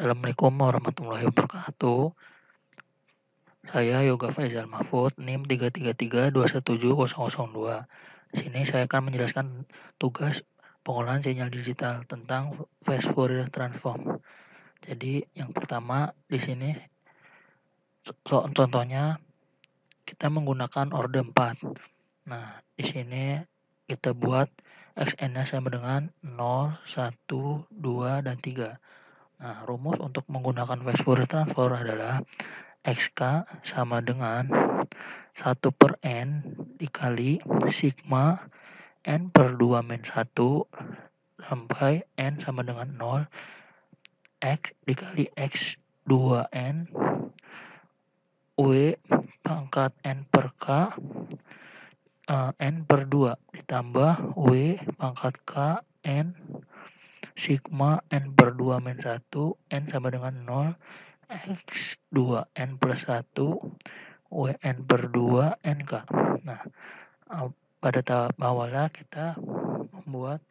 Assalamualaikum warahmatullahi wabarakatuh. Saya Yoga Faizal Mahfud, NIM 333217002. Di sini saya akan menjelaskan tugas pengolahan sinyal digital tentang fast Fourier transform. Jadi yang pertama di sini contohnya kita menggunakan orde 4. Nah, di sini kita buat xn-nya sama dengan 0, 1, 2, dan 3. Nah, rumus untuk menggunakan fast Fourier transform adalah xk sama dengan 1 per n dikali sigma n per 2 min 1 sampai n sama dengan 0 x dikali x 2n w pangkat n per k n per 2 ditambah w pangkat k n sigma n per 2 min 1 n sama dengan 0 x 2n plus 1 wn per 2 nk. Nah, pada tahap awalnya kita membuat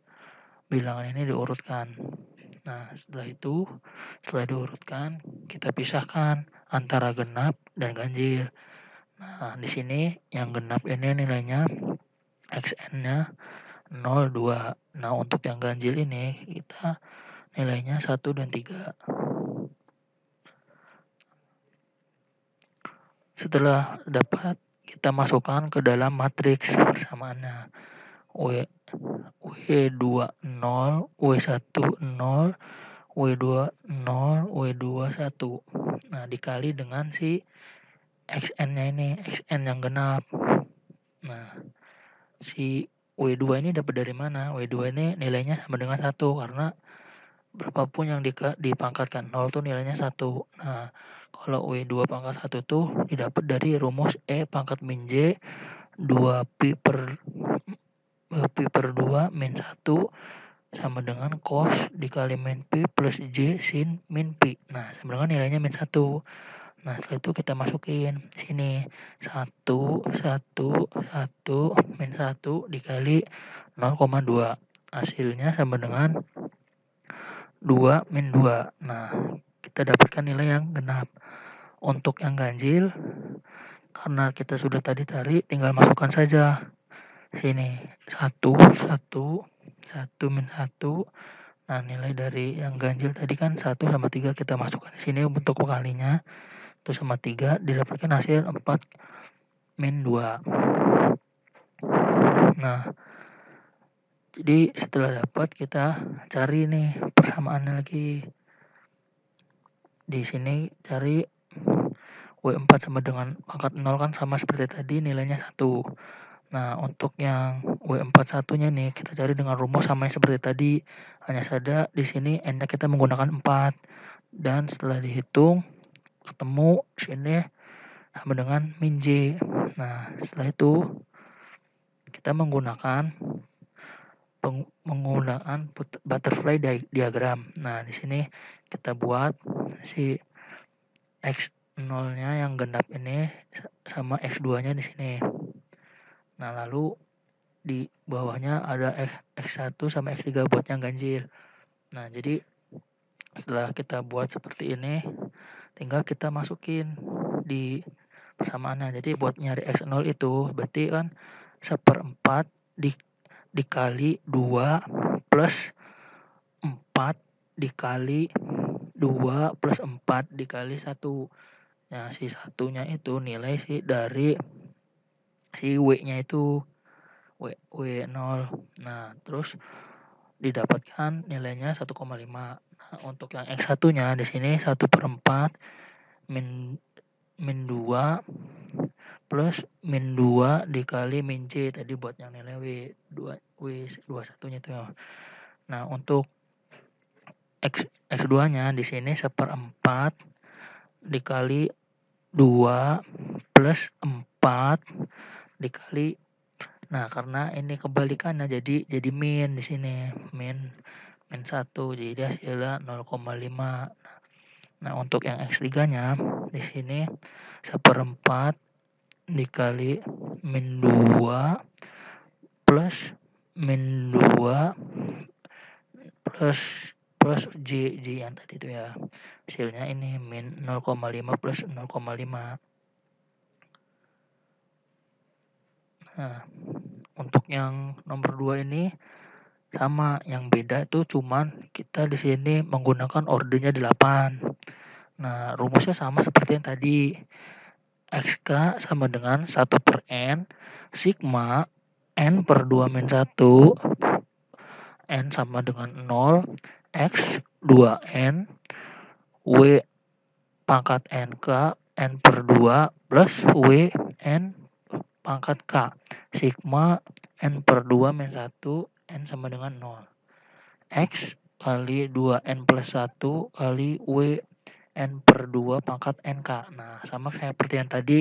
bilangan ini diurutkan. Nah, setelah diurutkan, kita pisahkan antara genap dan ganjil. Nah, di sini yang genap ini nilainya xn-nya 0, 2. Nah, untuk yang ganjil ini kita nilainya 1 dan 3. Setelah dapat, kita masukkan ke dalam matriks persamaannya. W2 0, W1 0, W2 0, W2 1. Nah, dikali dengan si xn-nya ini, xn yang genap. Nah, si W2 ini dapat dari mana? W2 ini nilainya sama dengan 1 karena berapapun yang dipangkatkan 0 tuh nilainya 1. Nah, kalau W2 pangkat 1 tuh didapat dari rumus E pangkat min J 2pi per 2 min 1 sama dengan cos dikali min pi plus J sin min pi. Nah, sama dengan nilainya min 1. Nah, setelah itu kita masukin sini 1, 1, 1, min 1 dikali 0,2. Hasilnya sama dengan 2 min 2. Nah, kita dapatkan nilai yang genap. Untuk yang ganjil, karena kita sudah tadi tarik, tinggal masukkan saja. Sini 1, 1, 1 min 1. Nah, nilai dari yang ganjil tadi kan 1 sama 3 kita masukkan di sini untuk pengalinya. Itu sama 3 didapatkan hasil 4 min 2. Nah, jadi setelah dapat kita cari nih persamaannya lagi. Di sini cari W4 sama dengan pangkat 0 kan sama seperti tadi nilainya 1. Nah, untuk yang W4 satunya nih kita cari dengan rumus sama yang seperti tadi. Hanya saja di sini n-nya kita menggunakan 4. Dan setelah dihitung ketemu sini sama dengan min J. Nah, setelah itu kita menggunakan butterfly diagram. Nah, di sini kita buat si x0-nya yang genap ini sama x2-nya di sini. Nah, lalu di bawahnya ada x1 sama x3 buat yang ganjil. Nah, jadi setelah kita buat seperti ini, tinggal kita masukin di persamaannya. Jadi buat nyari x0 itu berarti kan 1/4 dikali 2 plus 4 dikali 2 plus 4 dikali 1. Nah, si satunya itu nilai dari si W-nya itu W0. Nah, terus didapatkan nilainya 1,5. Nah, untuk yang X1-nya di sini 1/4 min 2 plus min 2 dikali min J tadi buat yang nilai W21-nya itu. Nah, untuk X2-nya di sini 1/4 dikali 2 plus 4 dikali. Nah, karena ini kebalikannya jadi min di sini. Min 1. Jadi hasilnya 0,5. Nah, untuk yang X3-nya di sini 1/4 dikali min 2 plus min 2 plus plus J yang tadi itu ya. Hasilnya ini min 0,5 plus 0,5. Nah, untuk yang nomor 2 ini sama, yang beda itu cuman kita di sini menggunakan ordernya 8. Nah, rumusnya sama seperti yang tadi. XK sama dengan 1 per N, sigma N per 2 min 1, N sama dengan 0, X 2N, W pangkat NK, N per 2 plus W N pangkat K, sigma N per 2 min 1, N sama dengan 0. X kali 2N plus 1 kali W N per 2 pangkat NK. Nah, sama kayak seperti yang tadi,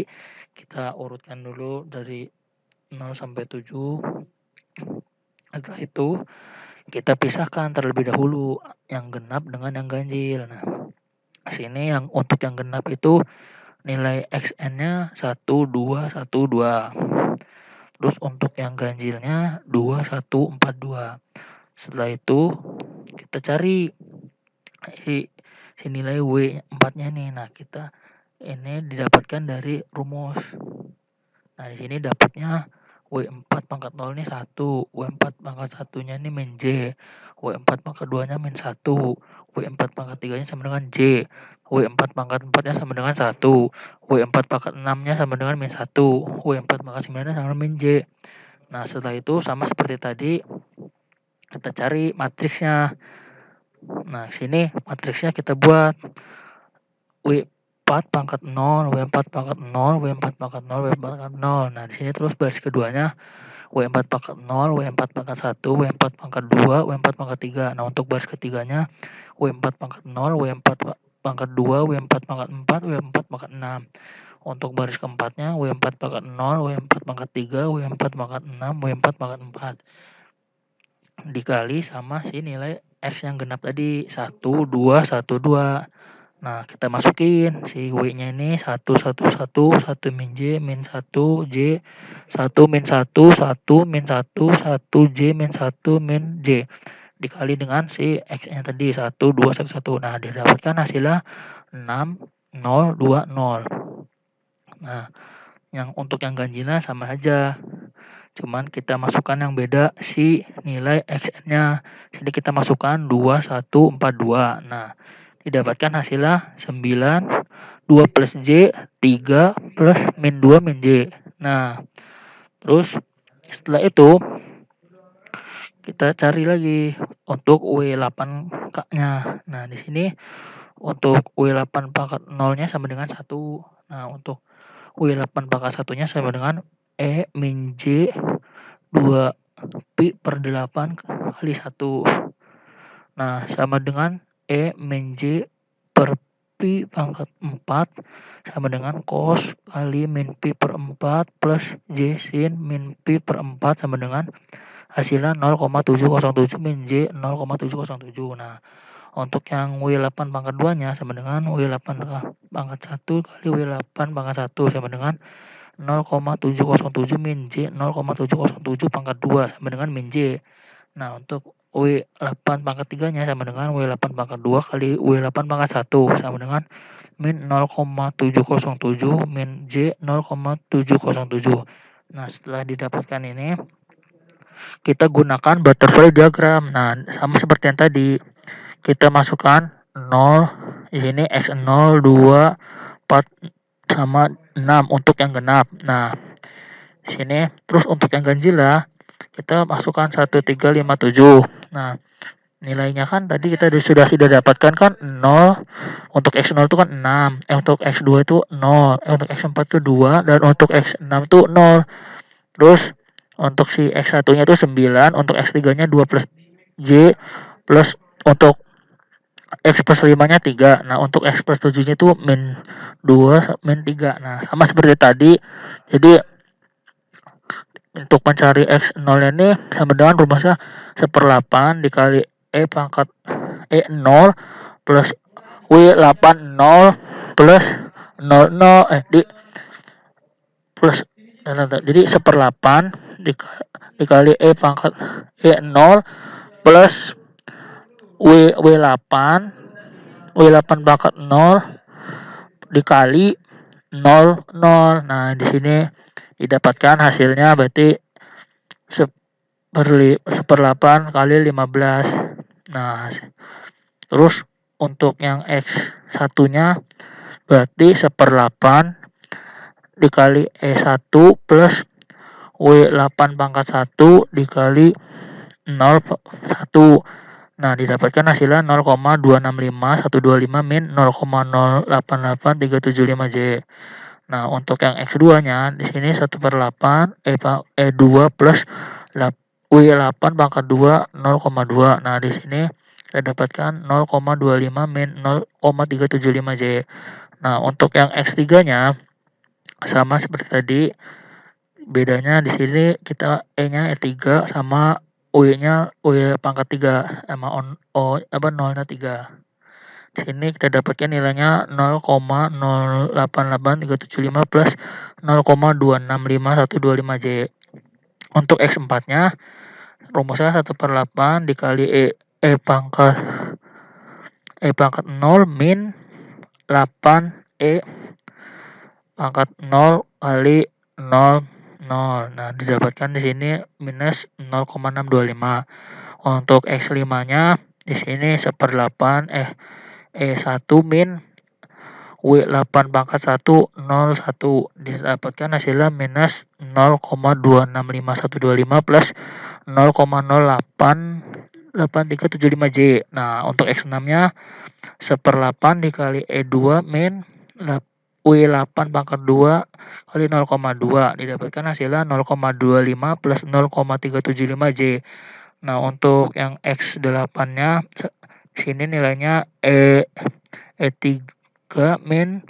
kita urutkan dulu dari 0 sampai 7. Setelah itu, kita pisahkan terlebih dahulu yang genap dengan yang ganjil. Nah, sini yang untuk yang genap itu nilai XN-nya 1, 2, 1, 2. Terus untuk yang ganjilnya 2, 1, 4, 2. Setelah itu, kita cari si nilai W4-nya nih. Nah, kita ini didapatkan dari rumus. Nah, di sini dapatnya W4 pangkat 0 ini 1, W4 pangkat 1-nya ini min J, W4 pangkat 2-nya min 1, W4 pangkat 3-nya sama dengan J, W4 pangkat 4-nya sama dengan 1, W4 pangkat 6-nya sama dengan min 1, W4 pangkat 9-nya sama dengan min J. Nah, setelah itu sama seperti tadi, kita cari matriksnya. Nah, sini matriksnya kita buat W4 pangkat 0, W4 pangkat 0, W4 pangkat 0, W4 pangkat 0. Nah, di sini terus baris keduanya W4 pangkat 0, W4 pangkat 1, W4 pangkat 2, W4 pangkat 3. Nah, untuk baris ketiganya W4 pangkat 0, W4 pangkat 2, W4 pangkat 4, W4 pangkat 6. Untuk baris keempatnya W4 pangkat 0, W4 pangkat 3, W4 pangkat 6, W4 pangkat 4. Dikali sama si nilai X yang genap tadi, 1, 2, 1, 2. Nah, kita masukin si W-nya ini 1, 1, 1, 1 min J, min 1, J, 1 min 1, 1 min 1, 1 J min 1 min J. Dikali dengan si X-nya tadi 1, 2, 1, 1. Nah, didapatkan hasilnya 6, 0, 2, 0. Nah, yang untuk yang ganjilnya sama aja. Cuman kita masukkan yang beda si nilai XN-nya. Jadi kita masukkan 2, 1, 4, 2. Nah, didapatkan hasilnya 9, 2 plus J, 3 plus min 2 min J. Nah, terus setelah itu kita cari lagi untuk W8K-nya. Nah, di sini untuk W8 pangkat 0-nya sama dengan 1. Nah, untuk W8 pangkat 1-nya sama dengan E min J 2 pi per 8 kali 1. Nah, sama dengan E min J per pi pangkat 4 sama dengan cos kali min pi per 4 plus J sin min pi per 4 sama dengan hasilnya 0,707 min J 0,707. Nah, untuk yang W8 pangkat 2-nya sama dengan W8 pangkat 1 kali W8 pangkat 1 sama dengan 0,707 min J 0,707 pangkat 2 sama dengan min J. Nah, untuk W8 pangkat 3-nya sama dengan W8 pangkat 2 kali W8 pangkat 1 sama dengan min 0,707 min J 0,707. Nah, setelah didapatkan ini, kita gunakan butterfly diagram. Nah, sama seperti yang tadi, kita masukkan 0, di sini X0, 2, 4, sama 6 untuk yang genap. Nah, di sini terus untuk yang ganjil lah, kita masukkan 1, 3, 5, 7. Nah, nilainya kan tadi kita sudah dapatkan kan 0, untuk X0 itu kan 6, untuk X2 itu 0, untuk X4 itu 2, dan untuk X6 itu 0. Terus untuk si X1-nya itu 9, untuk X3-nya 2 plus J, plus untuk X plus 5-nya 3. Nah, untuk X plus 7-nya itu min 2, min 3. Nah, sama seperti tadi. Jadi, untuk mencari X0 ini sama dengan rumusnya 1/8 dikali E pangkat E0 plus W80 plus 00 plus jadi 1/8 dikali E pangkat E0 plus W8 W8 pangkat 0 dikali 0. Nah, di sini didapatkan hasilnya berarti 1/8 kali 15. Nah, terus untuk yang X1-nya berarti 1/8 dikali E1 plus W8 pangkat 1 dikali 0,1. Nah, didapatkan hasilnya 0,265125 min 0,088375J. Nah, untuk yang X2-nya di sini 1/8 E2 plus W8 pangkat 2 0,2. Nah, di sini saya dapatkan 0,25 min 0,375J. Nah, untuk yang X3-nya sama seperti tadi. Bedanya di sini kita E-nya E3 sama W-nya W pangkat 3 sama nolnya 3. Di sini kita dapatkan nilainya 0,088375 plus 0,265125J. Untuk X4-nya rumusnya 1/8 dikali E pangkat 0 min 8E pangkat 0 kali 0. Nah, didapatkan di sini minus 0,625. Untuk X5-nya di sini 1/8 E1 min W8 pangkat 1 01. Didapatkan hasilnya minus 0,265125 plus 0,088375J. Nah, untuk X6-nya 1/8 dikali E2 min W8 pangkat 2 kali 0,2. Didapatkan hasilnya 0,25 plus 0,375J. Nah, untuk yang X8-nya sini nilainya E3 min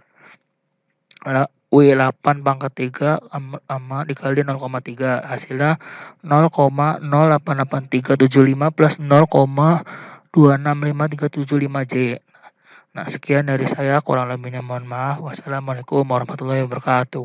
W8 pangkat 3 sama dikali 0,3. Hasilnya 0,088375 plus 0,265375J. Nah, sekian dari saya, kurang lebihnya mohon maaf. Wassalamualaikum warahmatullahi wabarakatuh.